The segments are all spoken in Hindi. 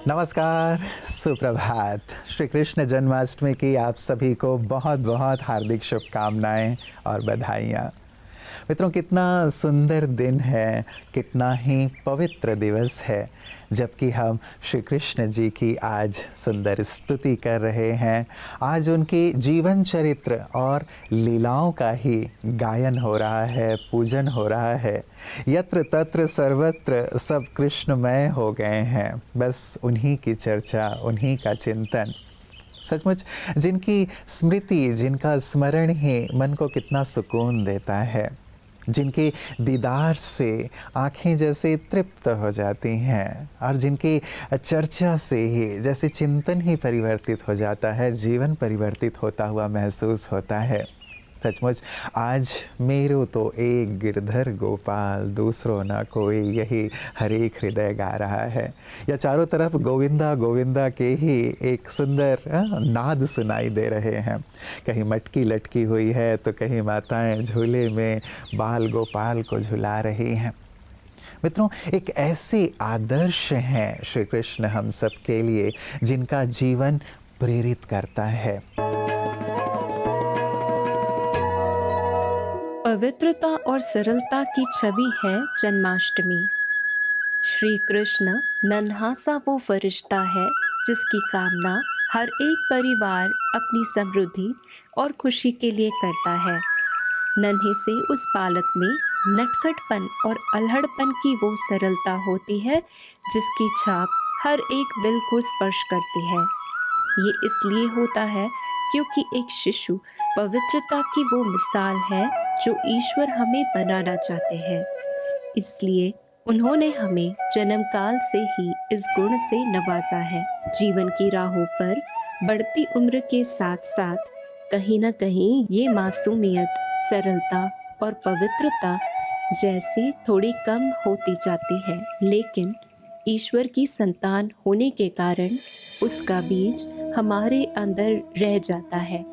नमस्कार, सुप्रभात। श्री कृष्ण जन्माष्टमी की आप सभी को बहुत बहुत हार्दिक शुभकामनाएं और बधाइयाँ। मित्रों, कितना सुंदर दिन है, कितना ही पवित्र दिवस है जबकि हम श्री कृष्ण जी की आज सुंदर स्तुति कर रहे हैं। आज उनकी जीवन चरित्र और लीलाओं का ही गायन हो रहा है, पूजन हो रहा है। यत्र तत्र सर्वत्र सब कृष्णमय हो गए हैं। बस उन्हीं की चर्चा, उन्हीं का चिंतन। सचमुच जिनकी स्मृति, जिनका स्मरण ही मन को कितना सुकून देता है, जिनके दीदार से आँखें जैसे तृप्त हो जाती हैं और जिनकी चर्चा से ही जैसे चिंतन ही परिवर्तित हो जाता है, जीवन परिवर्तित होता हुआ महसूस होता है। सचमुच आज मेरो तो एक गिरधर गोपाल, दूसरों ना कोई, यही हर एक हृदय गा रहा है। या चारों तरफ गोविंदा गोविंदा के ही एक सुंदर नाद सुनाई दे रहे हैं। कहीं मटकी लटकी हुई है तो कहीं माताएं झूले में बाल गोपाल को झुला रही हैं। मित्रों, एक ऐसे आदर्श हैं श्री कृष्ण हम सब के लिए जिनका जीवन प्रेरित करता है। पवित्रता और सरलता की छवि है जन्माष्टमी। श्री कृष्ण नन्हा सा वो फरिश्ता है जिसकी कामना हर एक परिवार अपनी समृद्धि और खुशी के लिए करता है। नन्हे से उस बालक में नटखटपन और अल्हड़पन की वो सरलता होती है जिसकी छाप हर एक दिल को स्पर्श करती है। ये इसलिए होता है क्योंकि एक शिशु पवित्रता की वो मिसाल है जो ईश्वर हमें बनाना चाहते हैं। इसलिए उन्होंने हमें जन्म काल से ही इस गुण से नवाजा है। जीवन की राहों पर बढ़ती उम्र के साथ साथ कहीं न कहीं ये मासूमियत, सरलता और पवित्रता जैसी थोड़ी कम होती जाती है, लेकिन ईश्वर की संतान होने के कारण उसका बीज हमारे अंदर रह जाता है।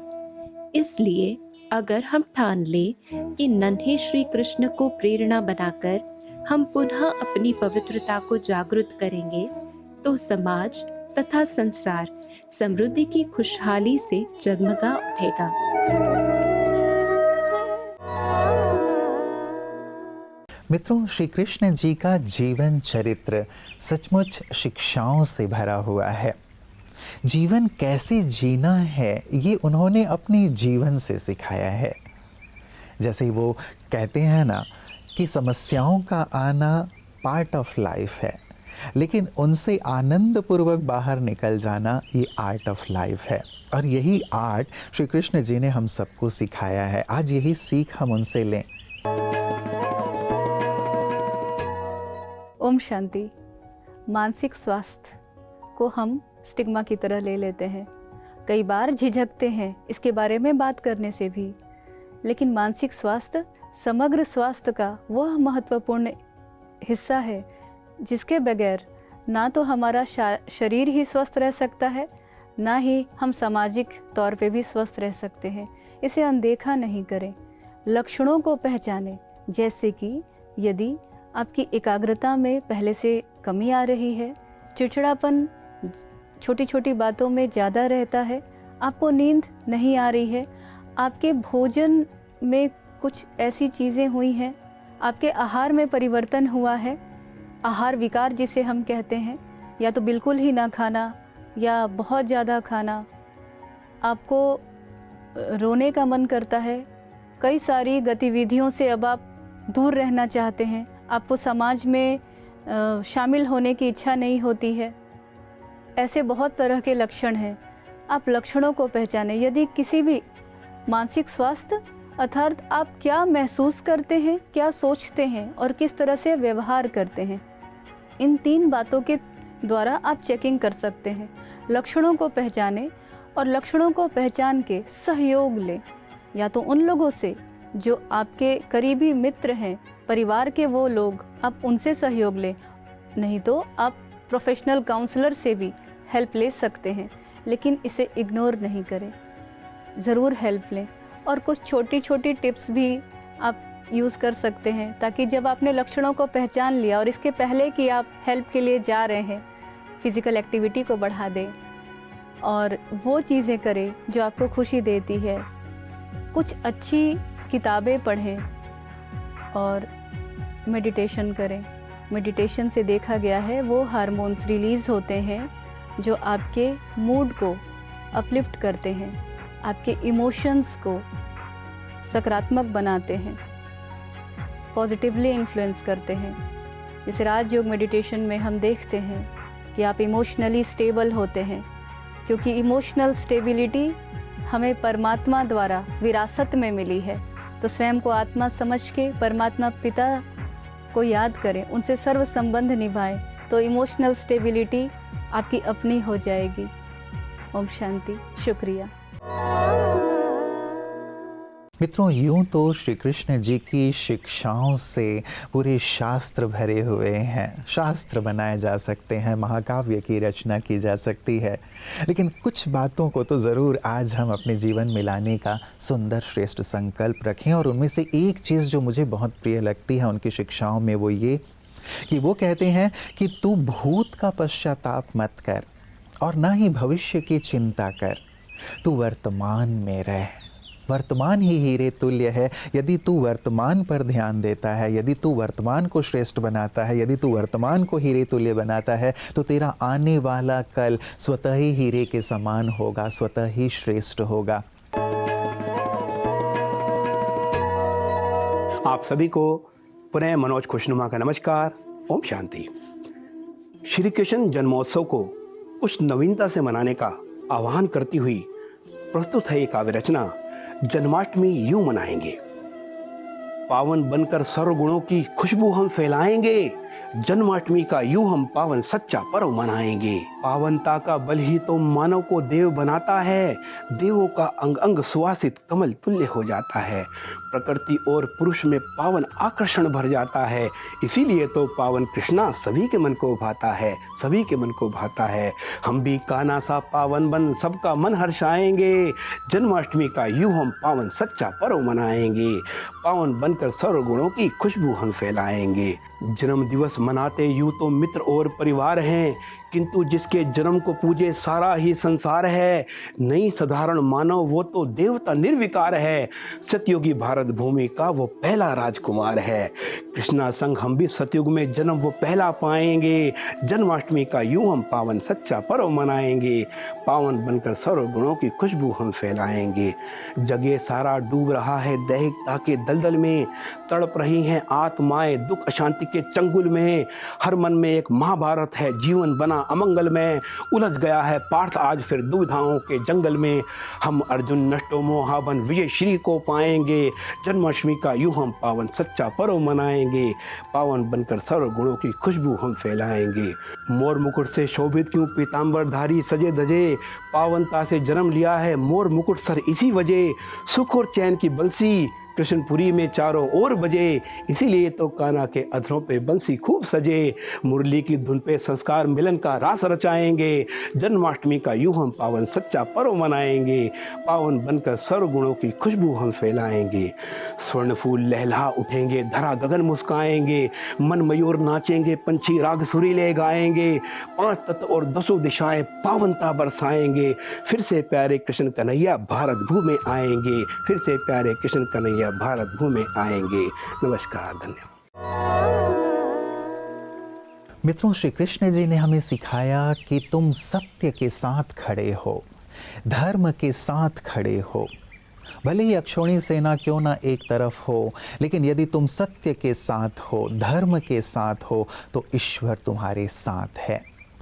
इसलिए अगर हम ठान ले कि नन्हे श्री कृष्ण को प्रेरणा बनाकर हम पुनः अपनी पवित्रता को जागृत करेंगे तो समाज तथा संसार समृद्धि की खुशहाली से जगमगा उठेगा। मित्रों, श्री कृष्ण जी का जीवन चरित्र सचमुच शिक्षाओं से भरा हुआ है। जीवन कैसे जीना है ये उन्होंने अपने जीवन से सिखाया है। जैसे वो कहते हैं ना कि समस्याओं का आना पार्ट ऑफ लाइफ है, लेकिन उनसे आनंदपूर्वक बाहर निकल जाना ये आर्ट ऑफ लाइफ है। और यही आर्ट श्री कृष्ण जी ने हम सबको सिखाया है। आज यही सीख हम उनसे लें। ओम शांति। मानसिक स्वास्थ्य को हम स्टिग्मा की तरह ले लेते हैं। कई बार झिझकते हैं इसके बारे में बात करने से भी, लेकिन मानसिक स्वास्थ्य समग्र स्वास्थ्य का वह महत्वपूर्ण हिस्सा है जिसके बगैर ना तो हमारा शरीर ही स्वस्थ रह सकता है, ना ही हम सामाजिक तौर पे भी स्वस्थ रह सकते हैं। इसे अनदेखा नहीं करें। लक्षणों को पहचानें, जैसे कि यदि आपकी एकाग्रता में पहले से कमी आ रही है, चिड़चिड़ापन छोटी छोटी बातों में ज़्यादा रहता है, आपको नींद नहीं आ रही है, आपके भोजन में कुछ ऐसी चीज़ें हुई हैं, आपके आहार में परिवर्तन हुआ है, आहार विकार जिसे हम कहते हैं, या तो बिल्कुल ही ना खाना या बहुत ज़्यादा खाना, आपको रोने का मन करता है, कई सारी गतिविधियों से अब आप दूर रहना चाहते हैं, आपको समाज में शामिल होने की इच्छा नहीं होती है। ऐसे बहुत तरह के लक्षण हैं। आप लक्षणों को पहचानें। यदि किसी भी मानसिक स्वास्थ्य अर्थात आप क्या महसूस करते हैं, क्या सोचते हैं और किस तरह से व्यवहार करते हैं, इन 3 बातों के द्वारा आप चेकिंग कर सकते हैं। लक्षणों को पहचानें और लक्षणों को पहचान के सहयोग लें, या तो उन लोगों से जो आपके करीबी मित्र हैं, परिवार के वो लोग, आप उनसे सहयोग लें, नहीं तो आप प्रोफेशनल काउंसलर से भी हेल्प ले सकते हैं। लेकिन इसे इग्नोर नहीं करें, ज़रूर हेल्प लें। और कुछ छोटी छोटी टिप्स भी आप यूज़ कर सकते हैं ताकि जब आपने लक्षणों को पहचान लिया और इसके पहले कि आप हेल्प के लिए जा रहे हैं, फिज़िकल एक्टिविटी को बढ़ा दें और वो चीज़ें करें जो आपको खुशी देती है। कुछ अच्छी किताबें पढ़ें और मेडिटेशन करें। मेडिटेशन से देखा गया है वो हार्मोन्स रिलीज़ होते हैं जो आपके मूड को अपलिफ्ट करते हैं, आपके इमोशंस को सकारात्मक बनाते हैं, पॉजिटिवली इन्फ्लुएंस करते हैं। जैसे राजयोग मेडिटेशन में हम देखते हैं कि आप इमोशनली स्टेबल होते हैं, क्योंकि इमोशनल स्टेबिलिटी हमें परमात्मा द्वारा विरासत में मिली है। तो स्वयं को आत्मा समझ के परमात्मा पिता को याद करें, उनसे सर्व संबंध निभाएं, तो इमोशनल स्टेबिलिटी आपकी अपनी हो जाएगी। ओम शांति। शुक्रिया। मित्रों, यूं तो श्री कृष्ण जी की शिक्षाओं से पूरे शास्त्र भरे हुए हैं। शास्त्र बनाए जा सकते हैं, महाकाव्य की रचना की जा सकती है, लेकिन कुछ बातों को तो ज़रूर आज हम अपने जीवन में लाने का सुंदर श्रेष्ठ संकल्प रखें। और उनमें से एक चीज़ जो मुझे बहुत प्रिय लगती है उनकी शिक्षाओं में, वो ये कि वो कहते हैं कि तू भूत का पश्चाताप मत कर और ना ही भविष्य की चिंता कर, तू वर्तमान में रह। वर्तमान ही हीरे तुल्य है। यदि तू वर्तमान पर ध्यान देता है, यदि तू वर्तमान को श्रेष्ठ बनाता है, यदि तू वर्तमान को हीरे तुल्य बनाता है, तो तेरा आने वाला कल स्वतः ही हीरे के समान होगा, स्वतः ही श्रेष्ठ होगा। आप सभी को पुनः मनोज खुशनुमा का नमस्कार। ओम शांति। श्री कृष्ण जन्मोत्सव को कुछ नवीनता से मनाने का आह्वान करती हुई प्रस्तुत है ये काव्य रचना जन्माष्टमी यूं मनाएंगे। पावन बनकर सर्वगुणों की खुशबू हम फैलाएंगे, जन्माष्टमी का यूं हम पावन सच्चा पर्व मनाएंगे। पावनता का बल ही तो मानव को देव बनाता है, देवों का अंग अंग सुवासित कमल तुल्य हो जाता है। प्रकृति और पुरुष में पावन आकर्षण भर जाता है, इसीलिए तो पावन कृष्णा सभी के मन को भाता है, सभी के मन को भाता है। हम भी कान्हा सा पावन बन सबका मन हर्षाएंगे, जन्माष्टमी का यूं हम पावन सच्चा पर्व मनाएंगे। पावन बनकर सर्व गुणों की खुशबू हम फैलाएंगे। जन्म दिवस मनाते यूं तो मित्र और परिवार हैं, किंतु जिसके जन्म को पूजे सारा ही संसार है। नहीं साधारण मानव वो तो देवता निर्विकार है, सतयुगी भारत भूमि का वो पहला राजकुमार है। कृष्णा संग हम भी सतयुग में जन्म वो पहला पाएंगे, जन्माष्टमी का यूं हम पावन सच्चा पर्व मनाएंगे। पावन बनकर सर्व गुणों की खुशबू हम फैलाएंगे। जगे सारा डूब रहा है दैहिकता के दलदल में, तड़प रही हैं आत्माएं दुख अशांति के चंगुल में। हर मन में एक महाभारत है, जीवन बना अमंगल में, उलझ गया है पार्थ आज फिर दुविधाओं के जंगल में। हम अर्जुन नष्टो मोहाबन विजय श्री को पाएंगे, जन्माष्टमी का यूं हम पावन सच्चा पर्व मनाएंगे। पावन बनकर सर्व गुणों की खुशबू हम फैलाएंगे। मोर मुकुट से शोभित क्यों पीताम्बरधारी सजे धजे, पावनता से जन्म लिया है मोर मुकुट सर इसी वजह। सुख और चैन की बंसी कृष्णपुरी में चारों ओर बजे, इसीलिए तो कान्हा के अधरों पे बंसी खूब सजे। मुरली की धुन पे संस्कार मिलन का रास रचाएंगे, जन्माष्टमी का यूं हम पावन सच्चा पर्व मनाएंगे। पावन बनकर सर्व गुणों की खुशबू हम फैलाएंगे। स्वर्ण फूल लहला उठेंगे, धरा गगन मुस्काएंगे, मन मयूर नाचेंगे, पंछी राग सुरीले गाएंगे। पांच तत्व और दसों दिशाएं पावनता बरसाएंगे। फिर से प्यारे कृष्ण कन्हैया भारत भूमि आएंगे, फिर से प्यारे कृष्ण कन्हैया भारत भूमि आएंगे। नमस्कार, धन्यवाद। मित्रों, श्री कृष्ण जी ने हमें सिखाया कि तुम सत्य के साथ खड़े हो, धर्म के साथ खड़े हो। भले ही अक्षौणी सेना क्यों ना एक तरफ हो, लेकिन यदि तुम सत्य के साथ हो, धर्म के साथ हो, तो ईश्वर तुम्हारे साथ है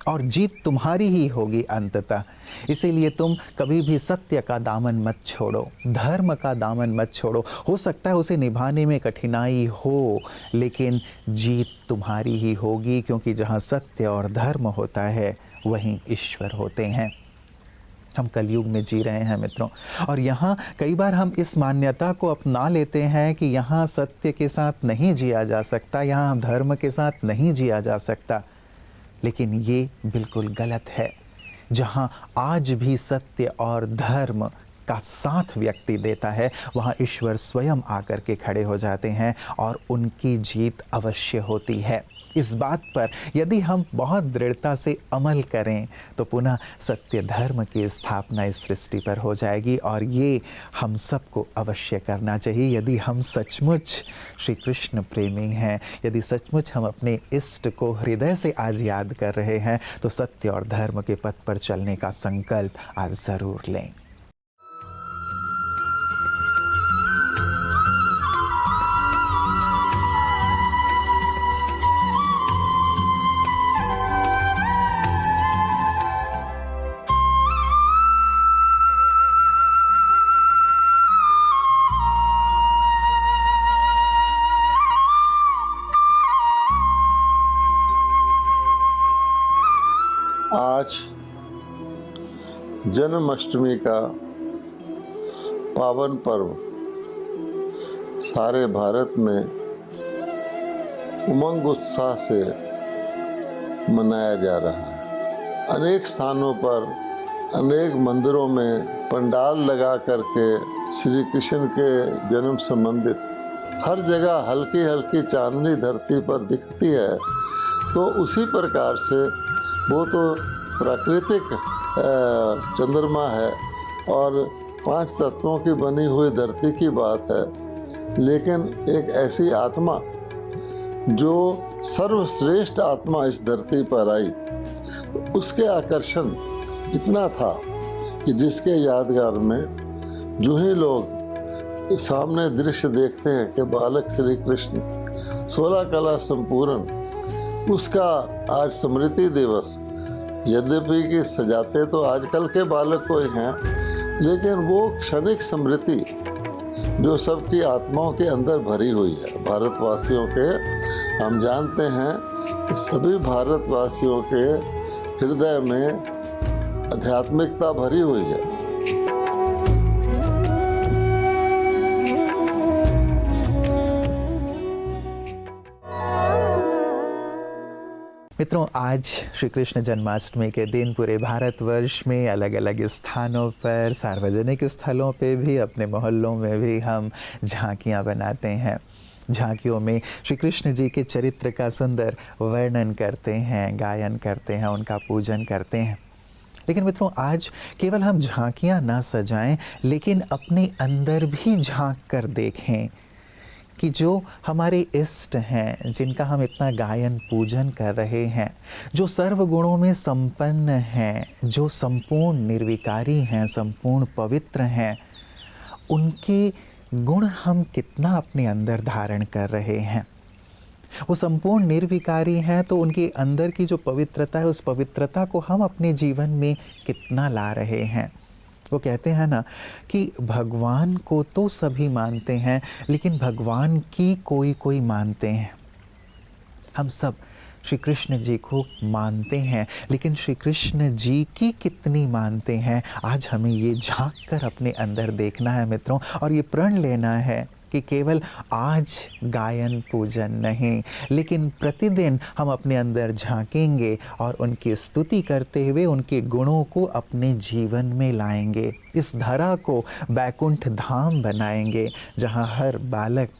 और जीत तुम्हारी ही होगी अंततः। इसीलिए तुम कभी भी सत्य का दामन मत छोड़ो, धर्म का दामन मत छोड़ो। हो सकता है उसे निभाने में कठिनाई हो, लेकिन जीत तुम्हारी ही होगी, क्योंकि जहाँ सत्य और धर्म होता है वहीं ईश्वर होते हैं। हम कलयुग में जी रहे हैं मित्रों, और यहाँ कई बार हम इस मान्यता को अपना लेते हैं कि यहाँ सत्य के साथ नहीं जिया जा सकता, यहाँ धर्म के साथ नहीं जिया जा सकता, लेकिन ये बिल्कुल गलत है। जहाँ आज भी सत्य और धर्म का साथ व्यक्ति देता है, वहाँ ईश्वर स्वयं आकर के खड़े हो जाते हैं और उनकी जीत अवश्य होती है। इस बात पर यदि हम बहुत दृढ़ता से अमल करें तो पुनः सत्य धर्म की स्थापना इस सृष्टि पर हो जाएगी। और ये हम सबको अवश्य करना चाहिए यदि हम सचमुच श्री कृष्ण प्रेमी हैं, यदि सचमुच हम अपने इष्ट को हृदय से आज याद कर रहे हैं तो सत्य और धर्म के पथ पर चलने का संकल्प आज ज़रूर लें। आज जन्माष्टमी का पावन पर्व सारे भारत में उमंग उत्साह से मनाया जा रहा है। अनेक स्थानों पर अनेक मंदिरों में पंडाल लगा करके श्री कृष्ण के जन्म संबंधित हर जगह हल्की हल्की चांदनी धरती पर दिखती है। तो उसी प्रकार से वो तो प्राकृतिक चंद्रमा है और 5 तत्वों की बनी हुई धरती की बात है, लेकिन एक ऐसी आत्मा जो सर्वश्रेष्ठ आत्मा इस धरती पर आई, उसके आकर्षण इतना था कि जिसके यादगार में जो ही लोग सामने दृश्य देखते हैं कि बालक श्री कृष्ण 16 कला संपूर्ण, उसका आज स्मृति दिवस, यद्यपि कि सजाते तो आजकल के बालक को ही हैं, लेकिन वो क्षणिक स्मृति जो सबकी आत्माओं के अंदर भरी हुई है, भारतवासियों के, हम जानते हैं कि सभी भारतवासियों के हृदय में आध्यात्मिकता भरी हुई है। मित्रों, आज श्री कृष्ण जन्माष्टमी के दिन पूरे भारतवर्ष में अलग अलग स्थानों पर, सार्वजनिक स्थलों पे भी, अपने मोहल्लों में भी हम झांकियाँ बनाते हैं। झांकियों में श्री कृष्ण जी के चरित्र का सुंदर वर्णन करते हैं, गायन करते हैं, उनका पूजन करते हैं। लेकिन मित्रों, आज केवल हम झांकियाँ ना सजाएं, लेकिन अपने अंदर भी झांक कर देखें कि जो हमारे इष्ट हैं, जिनका हम इतना गायन पूजन कर रहे हैं, जो सर्व गुणों में संपन्न हैं, जो संपूर्ण निर्विकारी हैं, संपूर्ण पवित्र हैं, उनके गुण हम कितना अपने अंदर धारण कर रहे हैं। वो संपूर्ण निर्विकारी हैं तो उनके अंदर की जो पवित्रता है, उस पवित्रता को हम अपने जीवन में कितना ला रहे हैं। वो कहते हैं ना कि भगवान को तो सभी मानते हैं, लेकिन भगवान की कोई कोई मानते हैं। हम सब श्री कृष्ण जी को मानते हैं, लेकिन श्री कृष्ण जी की कितनी मानते हैं, आज हमें ये झांक कर अपने अंदर देखना है मित्रों, और ये प्रण लेना है कि केवल आज गायन पूजन नहीं, लेकिन प्रतिदिन हम अपने अंदर झांकेंगे और उनकी स्तुति करते हुए उनके गुणों को अपने जीवन में लाएंगे। इस धरा को बैकुंठ धाम बनाएंगे, जहाँ हर बालक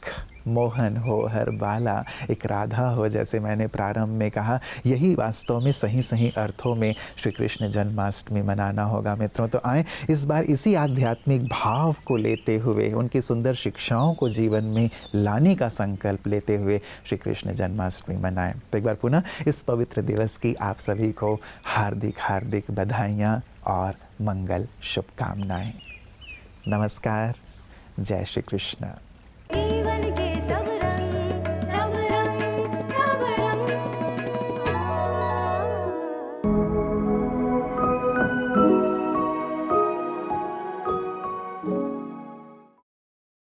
मोहन हो, हर बाला एक राधा हो। जैसे मैंने प्रारंभ में कहा, यही वास्तव में सही सही अर्थों में श्री कृष्ण जन्माष्टमी मनाना होगा मित्रों। तो आए इस बार इसी आध्यात्मिक भाव को लेते हुए, उनकी सुंदर शिक्षाओं को जीवन में लाने का संकल्प लेते हुए श्री कृष्ण जन्माष्टमी मनाएं। तो एक बार पुनः इस पवित्र दिवस की आप सभी को हार्दिक हार्दिक बधाइयाँ और मंगल शुभकामनाएं। नमस्कार, जय श्री कृष्ण।